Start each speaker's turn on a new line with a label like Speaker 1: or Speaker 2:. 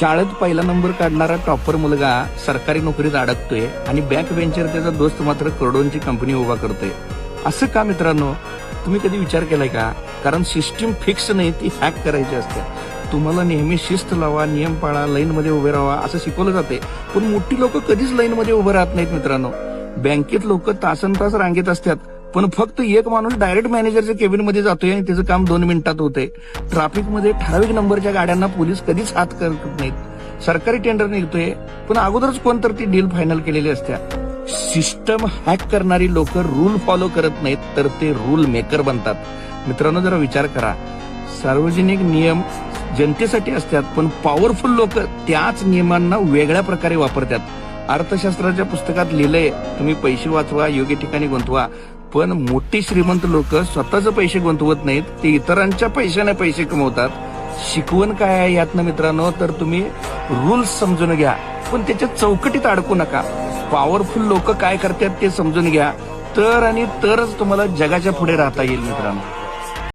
Speaker 1: शाळेत पहिला नंबर काढणारा टॉपर मुलगा सरकारी नोकरीत अडकतोय आणि बॅक बेंचर त्याचा दोस्त मात्र करोडोंची कंपनी उभा करतोय. असं का मित्रांनो? तुम्ही कधी विचार केलाय का? कारण सिस्टीम फिक्स नाही, ती हॅक करायची असते. तुम्हाला नेहमी शिस्त लावा, नियम पाळा, लाईन मध्ये उभे राहा असं शिकवलं जाते, पण मोठी लोक कधीच लाईन मध्ये उभे राहत नाहीत मित्रांनो. बँकेत लोक तासन तास रांगेत असतात, पण फक्त एक माणूस डायरेक्ट मॅनेजरच्या केबिन मध्ये जातोय आणि त्याचं काम 2 मिनिटात होतंय. ट्रॅफिकमध्ये ठराविक नंबरच्या गाड्यांना पोलीस कधीच हात करत नाहीत. सरकारी टेंडर निघतोय, पण अगोदरच कोणतर ती डील फायनल केलेली असते. सिस्टम हॅक करणारी लोक रूल फॉलो करत नाहीत, तर ते रूल मेकर बनतात. मित्रांनो, जरा विचार करा. सार्वजनिक नियम जनतेसाठी असतात, पण पॉवरफुल लोक त्याच नियमांना वेगळ्या प्रकारे वापरतात. अर्थशास्त्राच्या पुस्तकात लिहिलंय, तुम्ही पैसे वाचवा, योग्य ठिकाणी गुंतवा. पण मोठी श्रीमंत लोक स्वतःचे पैसे गुंतवत नाहीत, ते इतरांच्या पैशाने पैसे कमवतात. शिकवण काय आहे यातनं मित्रांनो? तर तुम्ही रूल्स समजून घ्या, पण त्याच्या चौकटीत अडकू नका. पॉवरफुल लोक काय करतात ते समजून घ्या, तरच तुम्हाला जगाच्या पुढे राहता येईल मित्रांनो.